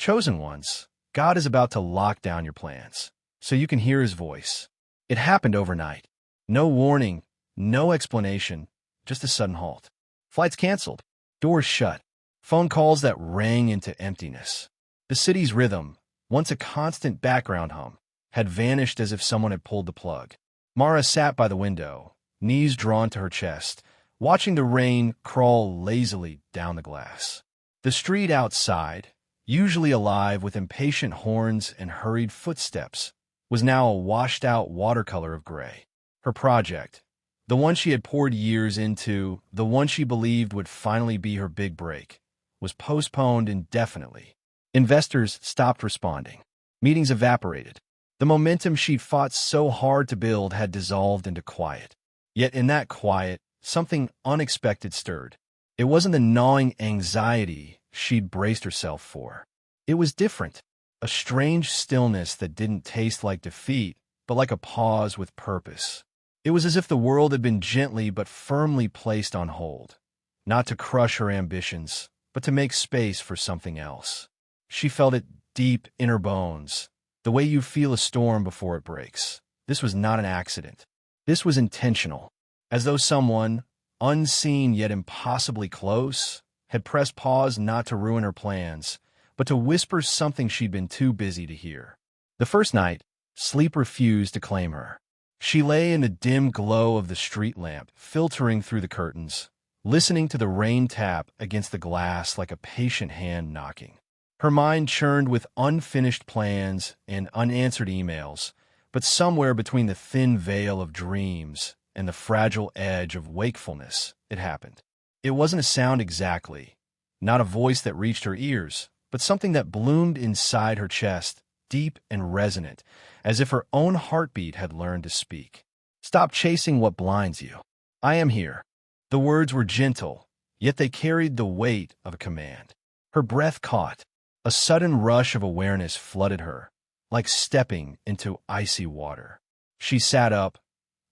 Chosen ones, God is about to lock down your plans, so you can hear his voice. It happened overnight. No warning, no explanation, just a sudden halt. Flights canceled, doors shut, phone calls that rang into emptiness. The city's rhythm, once a constant background hum, had vanished as if someone had pulled the plug. Mara sat by the window, knees drawn to her chest, watching the rain crawl lazily down the glass. The street outside, usually alive with impatient horns and hurried footsteps, was now a washed-out watercolor of gray. Her project, the one she had poured years into, the one she believed would finally be her big break, was postponed indefinitely. Investors stopped responding. Meetings evaporated. The momentum she'd fought so hard to build had dissolved into quiet. Yet in that quiet, something unexpected stirred. It wasn't the gnawing anxiety she'd braced herself for. It was different, a strange stillness that didn't taste like defeat, but like a pause with purpose. It was as if the world had been gently but firmly placed on hold, not to crush her ambitions, but to make space for something else. She felt it deep in her bones, the way you feel a storm before it breaks. This was not an accident. This was intentional, as though someone, unseen yet impossibly close, had pressed pause not to ruin her plans, but to whisper something she'd been too busy to hear. The first night, sleep refused to claim her. She lay in the dim glow of the street lamp, filtering through the curtains, listening to the rain tap against the glass like a patient hand knocking. Her mind churned with unfinished plans and unanswered emails, but somewhere between the thin veil of dreams and the fragile edge of wakefulness, it happened. It wasn't a sound exactly, not a voice that reached her ears, but something that bloomed inside her chest, deep and resonant, as if her own heartbeat had learned to speak. Stop chasing what blinds you. I am here. The words were gentle, yet they carried the weight of a command. Her breath caught. A sudden rush of awareness flooded her, like stepping into icy water. She sat up,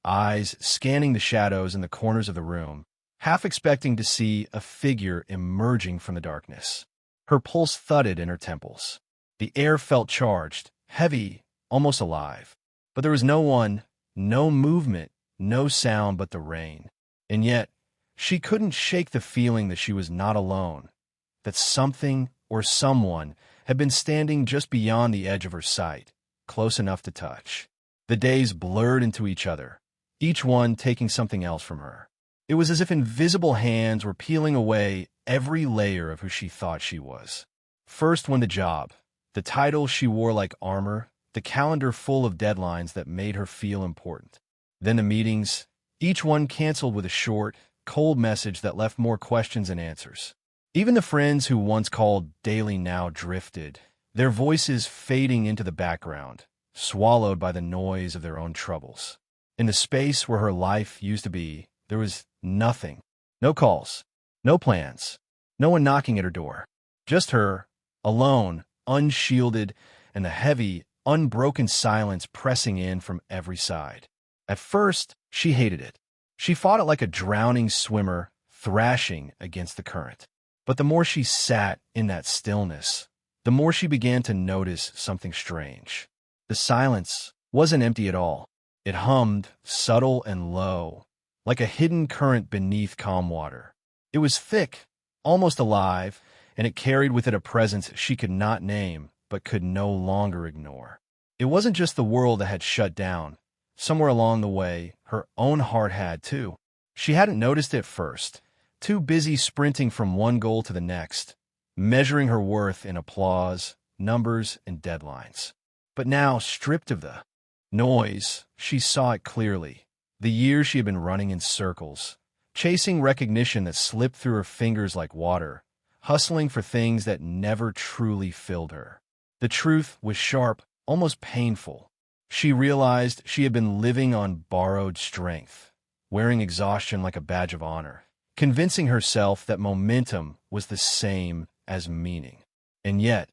eyes scanning the shadows in the corners of the room, half expecting to see a figure emerging from the darkness. Her pulse thudded in her temples. The air felt charged, heavy, almost alive. But there was no one, no movement, no sound but the rain. And yet, she couldn't shake the feeling that she was not alone, that something or someone had been standing just beyond the edge of her sight, close enough to touch. The days blurred into each other, each one taking something else from her. It was as if invisible hands were peeling away every layer of who she thought she was. First when the job, the title she wore like armor, the calendar full of deadlines that made her feel important. Then the meetings, each one canceled with a short, cold message that left more questions than answers. Even the friends who once called daily now drifted, their voices fading into the background, swallowed by the noise of their own troubles. In the space where her life used to be, there was nothing. No calls, no plans, no one knocking at her door. Just her, alone, unshielded, and the heavy, unbroken silence pressing in from every side. At first, she hated it. She fought it like a drowning swimmer thrashing against the current. But the more she sat in that stillness, the more she began to notice something strange. The silence wasn't empty at all. It hummed, subtle and low, like a hidden current beneath calm water. It was thick, almost alive, and it carried with it a presence she could not name, but could no longer ignore. It wasn't just the world that had shut down. Somewhere along the way, her own heart had too. She hadn't noticed it first, too busy sprinting from one goal to the next, measuring her worth in applause, numbers, and deadlines. But now, stripped of the noise, she saw it clearly. The years she had been running in circles, chasing recognition that slipped through her fingers like water, hustling for things that never truly filled her. The truth was sharp, almost painful. She realized she had been living on borrowed strength, wearing exhaustion like a badge of honor, convincing herself that momentum was the same as meaning. And yet,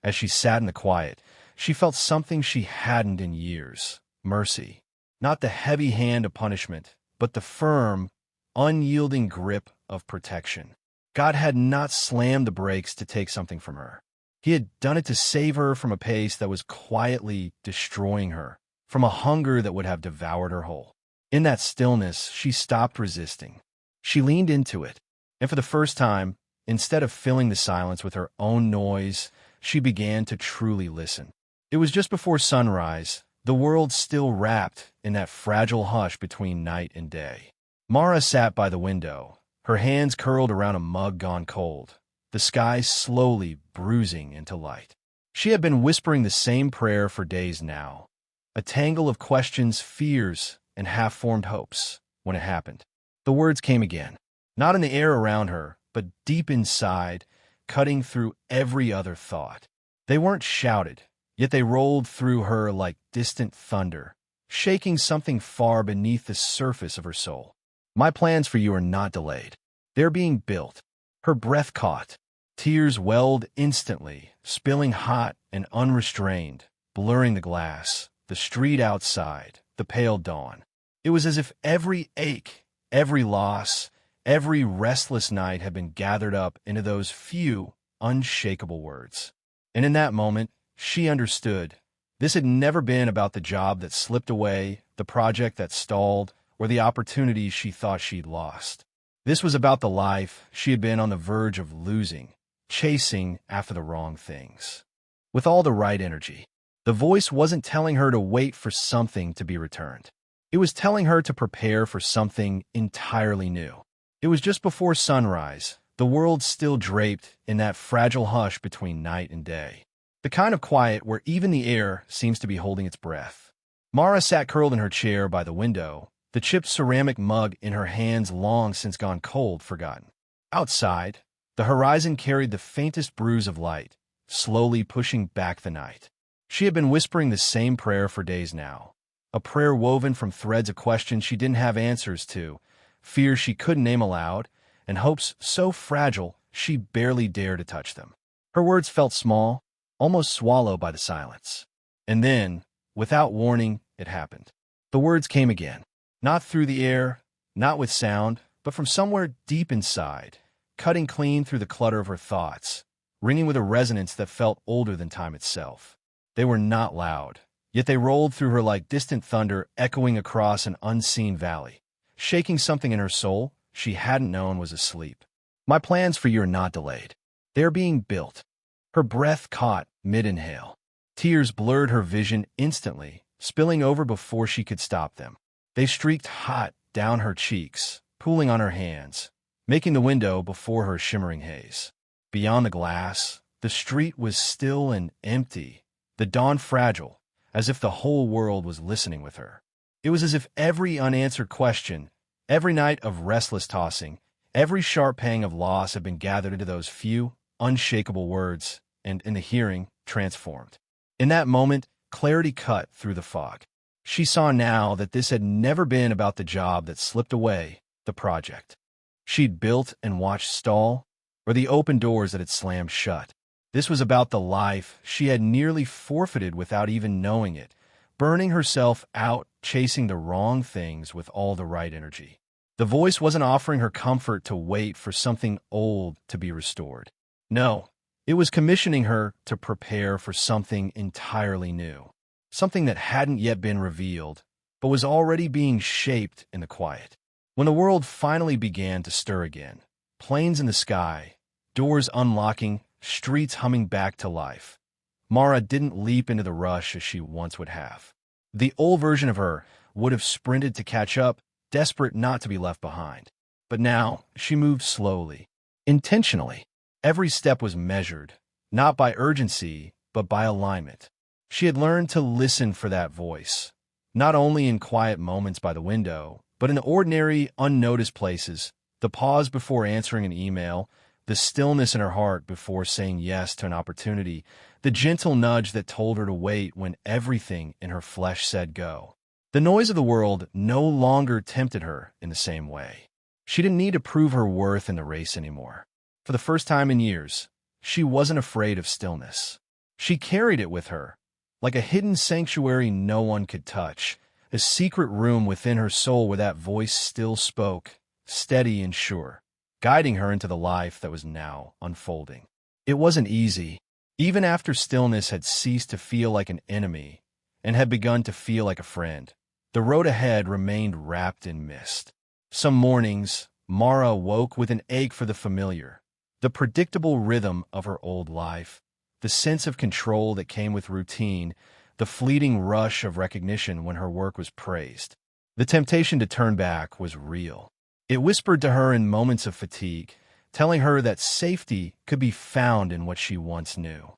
as she sat in the quiet, she felt something she hadn't in years: mercy. Not the heavy hand of punishment, but the firm, unyielding grip of protection. God had not slammed the brakes to take something from her. He had done it to save her from a pace that was quietly destroying her, from a hunger that would have devoured her whole. In that stillness, she stopped resisting. She leaned into it, and for the first time, instead of filling the silence with her own noise, she began to truly listen. It was just before sunrise, the world still wrapped in that fragile hush between night and day. Mara sat by the window, her hands curled around a mug gone cold, the sky slowly bruising into light. She had been whispering the same prayer for days now, a tangle of questions, fears, and half-formed hopes, when it happened. The words came again, not in the air around her, but deep inside, cutting through every other thought. They weren't shouted, yet they rolled through her like distant thunder, shaking something far beneath the surface of her soul. My plans for you are not delayed. They're being built. Her breath caught. Tears welled instantly, spilling hot and unrestrained, blurring the glass, the street outside, the pale dawn. It was as if every ache, every loss, every restless night had been gathered up into those few, unshakable words. And in that moment, she understood. This had never been about the job that slipped away, the project that stalled, or the opportunities she thought she'd lost. This was about the life she had been on the verge of losing, chasing after the wrong things. With all the right energy, the voice wasn't telling her to wait for something to be returned. It was telling her to prepare for something entirely new. It was just before sunrise, the world still draped in that fragile hush between night and day. The kind of quiet where even the air seems to be holding its breath. Mara sat curled in her chair by the window, the chipped ceramic mug in her hands long since gone cold, forgotten. Outside, the horizon carried the faintest bruise of light, slowly pushing back the night. She had been whispering the same prayer for days now, a prayer woven from threads of questions she didn't have answers to, fears she couldn't name aloud, and hopes so fragile she barely dared to touch them. Her words felt small, almost swallowed by the silence. And then, without warning, it happened. The words came again, not through the air, not with sound, but from somewhere deep inside, cutting clean through the clutter of her thoughts, ringing with a resonance that felt older than time itself. They were not loud, yet they rolled through her like distant thunder echoing across an unseen valley, shaking something in her soul she hadn't known was asleep. My plans for you are not delayed. They are being built. Her breath caught mid-inhale. Tears blurred her vision instantly, spilling over before she could stop them. They streaked hot down her cheeks, pooling on her hands, making the window before her shimmering haze. Beyond the glass, the street was still and empty, the dawn fragile, as if the whole world was listening with her. It was as if every unanswered question, every night of restless tossing, every sharp pang of loss had been gathered into those few, unshakable words, and, in the hearing, transformed. In that moment, clarity cut through the fog. She saw now that this had never been about the job that slipped away, the project she'd built and watched stall, or the open doors that had slammed shut. This was about the life she had nearly forfeited without even knowing it, burning herself out, chasing the wrong things with all the right energy. The voice wasn't offering her comfort to wait for something old to be restored. No, it was commissioning her to prepare for something entirely new, something that hadn't yet been revealed, but was already being shaped in the quiet. When the world finally began to stir again, planes in the sky, doors unlocking, streets humming back to life, Mara didn't leap into the rush as she once would have. The old version of her would have sprinted to catch up, desperate not to be left behind. But now, she moved slowly, intentionally. Every step was measured, not by urgency, but by alignment. She had learned to listen for that voice, not only in quiet moments by the window, but in ordinary, unnoticed places, the pause before answering an email, the stillness in her heart before saying yes to an opportunity, the gentle nudge that told her to wait when everything in her flesh said go. The noise of the world no longer tempted her in the same way. She didn't need to prove her worth in the race anymore. For the first time in years, she wasn't afraid of stillness. She carried it with her, like a hidden sanctuary no one could touch, a secret room within her soul where that voice still spoke, steady and sure, guiding her into the life that was now unfolding. It wasn't easy. Even after stillness had ceased to feel like an enemy and had begun to feel like a friend, the road ahead remained wrapped in mist. Some mornings, Mara woke with an ache for the familiar, the predictable rhythm of her old life, the sense of control that came with routine, the fleeting rush of recognition when her work was praised. The temptation to turn back was real. It whispered to her in moments of fatigue, telling her that safety could be found in what she once knew.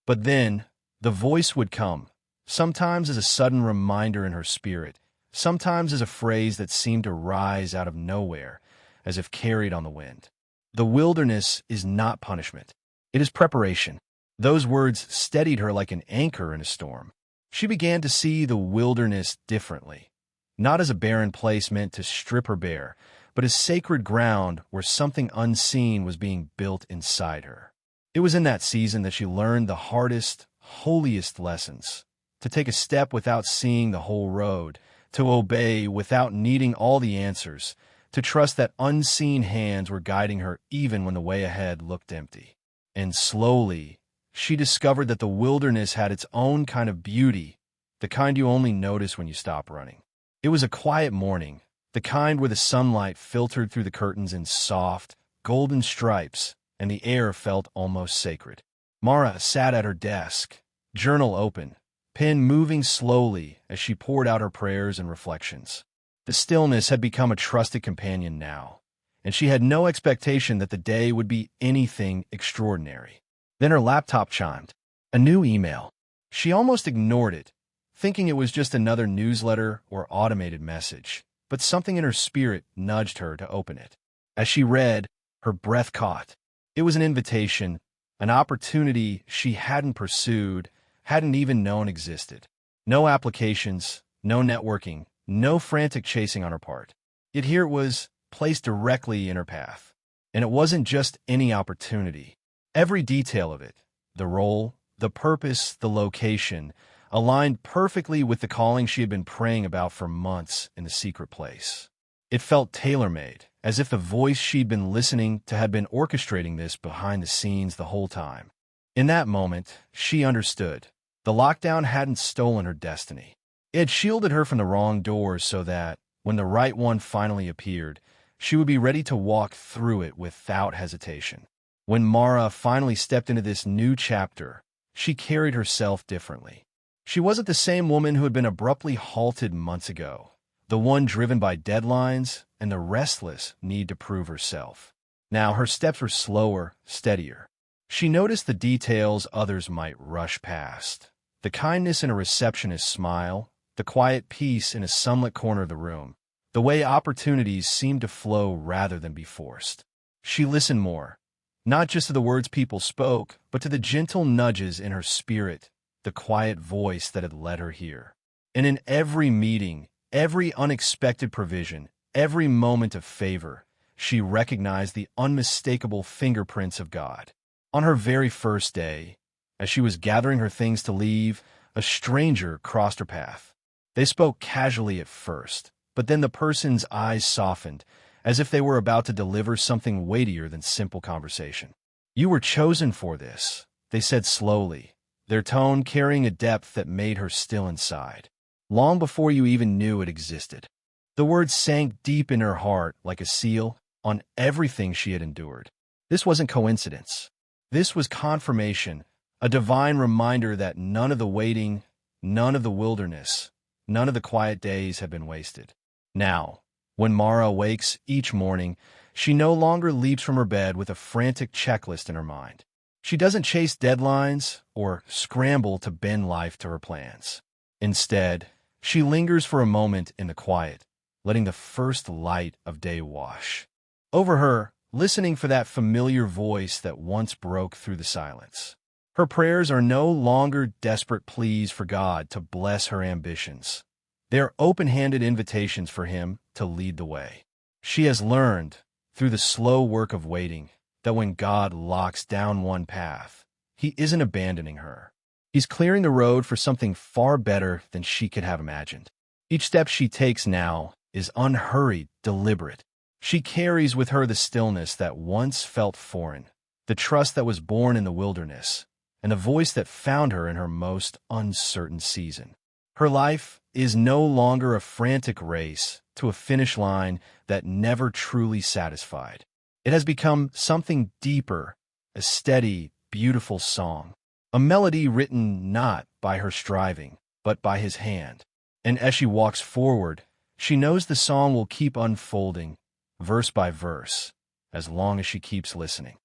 But then, the voice would come, sometimes as a sudden reminder in her spirit, sometimes as a phrase that seemed to rise out of nowhere, as if carried on the wind. The wilderness is not punishment. It is preparation. Those words steadied her like an anchor in a storm. She began to see the wilderness differently, not as a barren place meant to strip her bare, but as sacred ground where something unseen was being built inside her. It was in that season that she learned the hardest, holiest lessons: to take a step without seeing the whole road, to obey without needing all the answers, to trust that unseen hands were guiding her even when the way ahead looked empty. And slowly, she discovered that the wilderness had its own kind of beauty, the kind you only notice when you stop running. It was a quiet morning, the kind where the sunlight filtered through the curtains in soft, golden stripes, and the air felt almost sacred. Mara sat at her desk, journal open, pen moving slowly as she poured out her prayers and reflections. The stillness had become a trusted companion now, and she had no expectation that the day would be anything extraordinary. Then her laptop chimed. A new email. She almost ignored it, thinking it was just another newsletter or automated message, but something in her spirit nudged her to open it. As she read, her breath caught. It was an invitation, an opportunity she hadn't pursued, hadn't even known existed. No applications, no networking, no frantic chasing on her part. Yet here it was, placed directly in her path. And it wasn't just any opportunity. Every detail of it, the role, the purpose, the location, aligned perfectly with the calling she had been praying about for months in the secret place. It felt tailor-made, as if the voice she'd been listening to had been orchestrating this behind the scenes the whole time. In that moment, she understood. The lockdown hadn't stolen her destiny. It had shielded her from the wrong doors so that, when the right one finally appeared, she would be ready to walk through it without hesitation. When Mara finally stepped into this new chapter, she carried herself differently. She wasn't the same woman who had been abruptly halted months ago, the one driven by deadlines and the restless need to prove herself. Now her steps were slower, steadier. She noticed the details others might rush past. The kindness in a receptionist's smile, the quiet peace in a sunlit corner of the room, the way opportunities seemed to flow rather than be forced. She listened more, not just to the words people spoke, but to the gentle nudges in her spirit, the quiet voice that had led her here. And in every meeting, every unexpected provision, every moment of favor, she recognized the unmistakable fingerprints of God. On her very first day, as she was gathering her things to leave, a stranger crossed her path. They spoke casually at first, but then the person's eyes softened, as if they were about to deliver something weightier than simple conversation. "You were chosen for this," they said slowly, their tone carrying a depth that made her still inside, long before you even knew it existed. The words sank deep in her heart like a seal on everything she had endured. This wasn't coincidence. This was confirmation, a divine reminder that none of the waiting, none of the wilderness, none of the quiet days had been wasted. Now, when Mara wakes each morning, she no longer leaps from her bed with a frantic checklist in her mind. She doesn't chase deadlines or scramble to bend life to her plans. Instead, she lingers for a moment in the quiet, letting the first light of day wash over her, listening for that familiar voice that once broke through the silence. Her prayers are no longer desperate pleas for God to bless her ambitions. They are open-handed invitations for Him to lead the way. She has learned, through the slow work of waiting, that when God locks down one path, He isn't abandoning her. He's clearing the road for something far better than she could have imagined. Each step she takes now is unhurried, deliberate. She carries with her the stillness that once felt foreign, the trust that was born in the wilderness, and a voice that found her in her most uncertain season. Her life is no longer a frantic race to a finish line that never truly satisfied. It has become something deeper, a steady, beautiful song, a melody written not by her striving, but by his hand. And as she walks forward, she knows the song will keep unfolding, verse by verse, as long as she keeps listening.